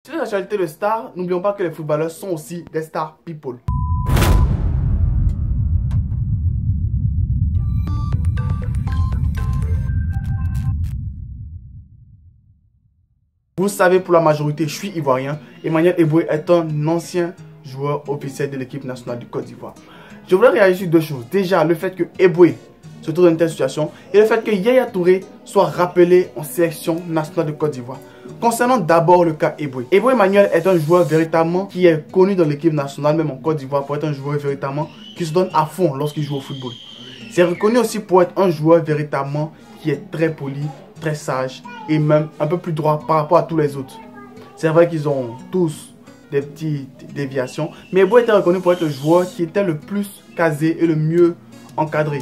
Sur l'actualité de stars, n'oublions pas que les footballeurs sont aussi des stars people. Vous savez, pour la majorité, je suis ivoirien. Emmanuel Eboué est un ancien joueur officiel de l'équipe nationale du Côte d'Ivoire. Je voudrais réagir sur deux choses. Déjà, le fait que Eboué se trouve dans une telle situation et le fait que Yaya Touré soit rappelé en sélection nationale de Côte d'Ivoire. Concernant d'abord le cas Eboué. Eboué Emmanuel est un joueur véritablement qui est connu dans l'équipe nationale, même en Côte d'Ivoire, pour être un joueur véritablement qui se donne à fond lorsqu'il joue au football. C'est reconnu aussi pour être un joueur véritablement qui est très poli, très sage et même un peu plus droit par rapport à tous les autres. C'est vrai qu'ils ont tous des petites déviations, mais Eboué était reconnu pour être le joueur qui était le plus casé et le mieux encadré.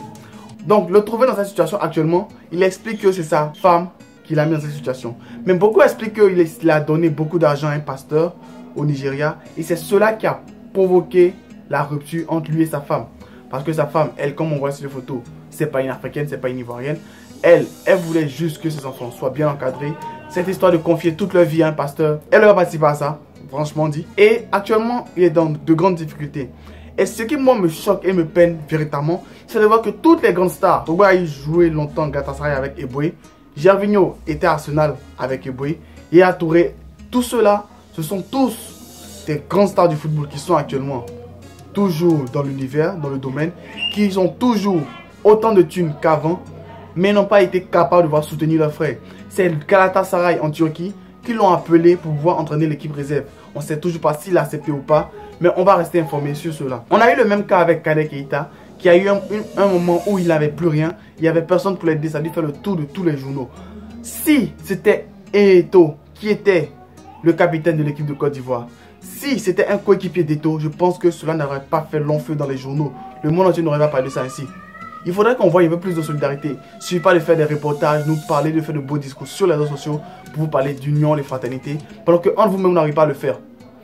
Donc le trouver dans cette situation actuellement, il explique que c'est sa femme qui l'a mis dans cette situation. Mais beaucoup expliquent qu'il a donné beaucoup d'argent à un pasteur au Nigeria et c'est cela qui a provoqué la rupture entre lui et sa femme. Parce que sa femme, elle, comme on voit sur les photos, c'est pas une africaine, c'est pas une ivoirienne. Elle voulait juste que ses enfants soient bien encadrés. Cette histoire de confier toute leur vie à un pasteur, elle va participer à ça, franchement dit. Et actuellement, il est dans de grandes difficultés. Et ce qui, moi, me choque et me peine véritablement, c'est de voir que toutes les grandes stars, Pogba a joué longtemps Galatasaray avec Eboué, Gervinho était à Arsenal avec Eboué, Yaya Touré, tout cela, ce sont tous des grandes stars du football qui sont actuellement toujours dans l'univers, dans le domaine, qui ont toujours autant de thunes qu'avant, mais n'ont pas été capables de pouvoir soutenir leurs frères. C'est Galatasaray en Turquie qui l'ont appelé pour pouvoir entraîner l'équipe réserve. On ne sait toujours pas s'il a accepté ou pas, mais on va rester informé sur cela. On a eu le même cas avec Kadek Keita, qui a eu un moment où il n'avait plus rien. Il n'y avait personne pour l'aider, ça lui fait le tour de tous les journaux. Si c'était Eto qui était le capitaine de l'équipe de Côte d'Ivoire, si c'était un coéquipier d'Eto, je pense que cela n'aurait pas fait long feu dans les journaux. Le monde entier n'aurait pas parlé de ça ainsi. Il faudrait qu'on voie un peu plus de solidarité. Il ne suffit pas de faire des reportages, nous parler, de faire de beaux discours sur les réseaux sociaux pour vous parler d'union, de fraternité, pendant que entre vous-même, vous n'arrivez pas à le faire.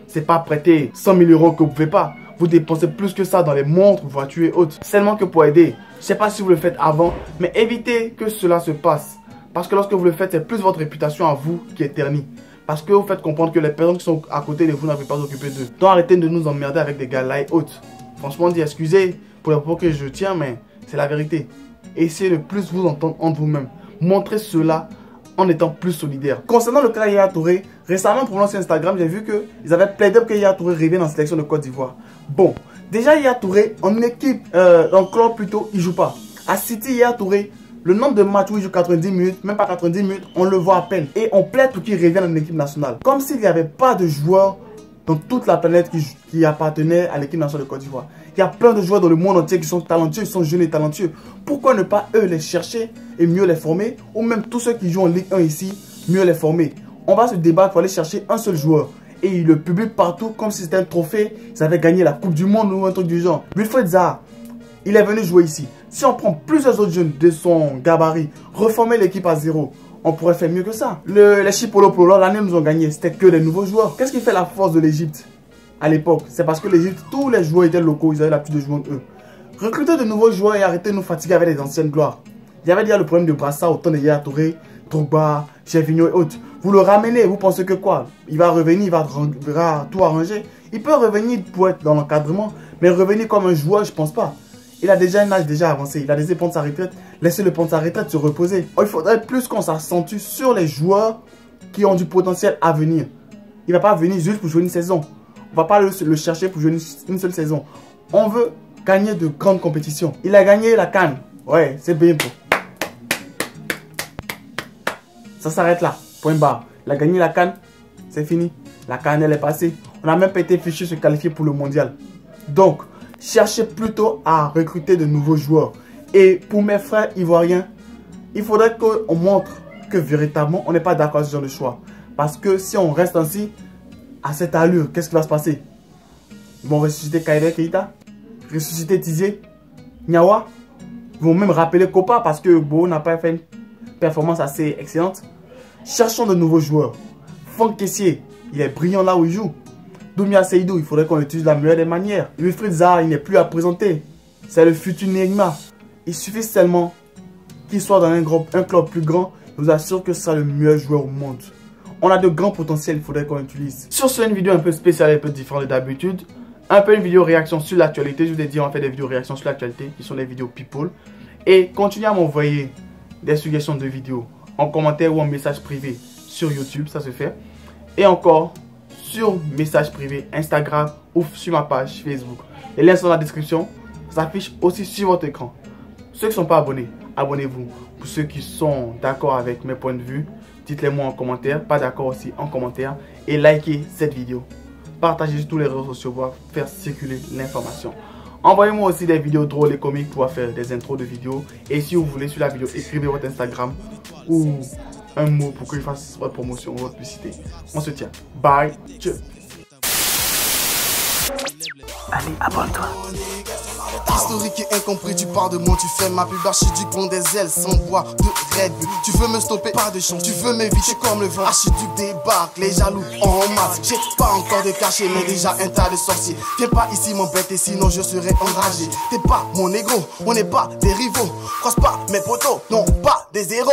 C'est pas prêter 100 000 € que vous ne pouvez pas. Vous dépensez plus que ça dans les montres, voitures et autres. Seulement que pour aider. Je ne sais pas si vous le faites avant, mais évitez que cela se passe. Parce que lorsque vous le faites, c'est plus votre réputation à vous qui est ternie. Parce que vous faites comprendre que les personnes qui sont à côté de vous n'arrivent pas à s'occuper d'eux. Donc arrêtez de nous emmerder avec des gars là et autres. Franchement, dit excusez pour les propos que je tiens, mais c'est la vérité. Essayez de plus vous entendre entre vous-même. Montrez cela en étant plus solidaire. Concernant le cas Yaya Touré, récemment pour sur Instagram, j'ai vu qu'ils avaient plaidé pour que Yaya Touré revienne en sélection de Côte d'Ivoire. Bon, déjà Yaya Touré en équipe, en club plutôt, il joue pas. À City, Yaya Touré, le nombre de matchs où il joue 90 minutes, même pas 90 minutes, on le voit à peine. Et on plaide pour qu'il revienne en équipe nationale. Comme s'il n'y avait pas de joueurs dans toute la planète qui appartenaient à l'équipe nationale de Côte d'Ivoire. Il y a plein de joueurs dans le monde entier qui sont talentueux, qui sont jeunes et talentueux. Pourquoi ne pas eux les chercher et mieux les former? Ou même tous ceux qui jouent en Ligue 1 ici, mieux les former. On va se débattre pour aller chercher un seul joueur. Et il le publie partout comme si c'était un trophée. Ils avaient gagné la Coupe du Monde ou un truc du genre. Wilfried Zaha, il est venu jouer ici. Si on prend plusieurs autres jeunes de son gabarit, reformer l'équipe à zéro, on pourrait faire mieux que ça. Les Chipolo Polo, l'année nous ont gagné, c'était que des nouveaux joueurs. Qu'est-ce qui fait la force de l'Égypte à l'époque? C'est parce que l'Égypte, tous les joueurs étaient locaux, ils avaient l'habitude de jouer entre eux. Recrutez de nouveaux joueurs et arrêtez de nous fatiguer avec les anciennes gloires. Il y avait déjà le problème de Brassa au temps de Yaya Touré, Drogba, Gervinho et autres. Vous le ramenez, vous pensez que quoi? Il va revenir, il va tout arranger. Il peut revenir pour être dans l'encadrement, mais revenir comme un joueur, je pense pas. Il a déjà un âge déjà avancé, il a déjà prendre sa retraite. Laissez-le prendre sa retraite, se reposer. Il faudrait plus qu'on s'accentue sur les joueurs qui ont du potentiel à venir. Il ne va pas venir juste pour jouer une saison. On ne va pas le chercher pour jouer une seule saison. On veut gagner de grandes compétitions. Il a gagné la CAN. Ouais, c'est bien pour. Ça s'arrête là. Point barre. Il a gagné la CAN. C'est fini. La CAN, elle est passée. On n'a même pas été fichu se qualifier pour le mondial. Donc, cherchez plutôt à recruter de nouveaux joueurs. Et pour mes frères ivoiriens, il faudrait qu'on montre que véritablement, on n'est pas d'accord avec ce genre de choix. Parce que si on reste ainsi, à cette allure, qu'est-ce qui va se passer? Ils vont ressusciter Kadek Keita, ressusciter Tizé, Niawa. Ils vont même rappeler Kopa parce que Bo n'a pas fait une performance assez excellente. Cherchons de nouveaux joueurs. Franck Kessié, il est brillant là où il joue. Doumia Seydou, il faudrait qu'on l'utilise de la meilleure des manières. Wilfried Zaha, il n'est plus à présenter. C'est le futur Neymar. Il suffit seulement qu'il soit dans un club plus grand. Je vous assure que ce sera le meilleur joueur au monde. on a de grands potentiels, il faudrait qu'on utilise. Sur ce, une vidéo un peu spéciale, un peu différente de d'habitude. Un peu une vidéo réaction sur l'actualité. Je vous ai dit, on fait des vidéos réaction sur l'actualité, qui sont des vidéos people. Et continuez à m'envoyer des suggestions de vidéos en commentaire ou en message privé sur YouTube, ça se fait. Et encore sur message privé Instagram ou sur ma page Facebook. Les liens sont dans la description. Ça s'affiche aussi sur votre écran. Ceux qui ne sont pas abonnés, abonnez-vous. Pour ceux qui sont d'accord avec mes points de vue, dites-les moi en commentaire. Pas d'accord aussi en commentaire. Et likez cette vidéo. Partagez sur tous les réseaux sociaux pour faire circuler l'information. Envoyez-moi aussi des vidéos drôles et comiques pour faire des intros de vidéos. Et si vous voulez sur la vidéo, écrivez votre Instagram ou un mot pour que je fasse votre promotion ou votre publicité. On se tient. Bye. Ciao. Allez, abonne-toi. Historique et incompris, tu parles de moi, tu fais ma pub, archiduc prend des ailes sans voix de Red Bull. Tu veux me stopper, pas de chance, tu veux m'éviter comme le vent. Archiduc débarque, les jaloux en masse. J'ai pas encore de cachet, mais déjà un tas de sorciers. Viens pas ici m'embêter, sinon je serai enragé. T'es pas mon négro, on n'est pas des rivaux. Croise pas mes potos, non pas des héros.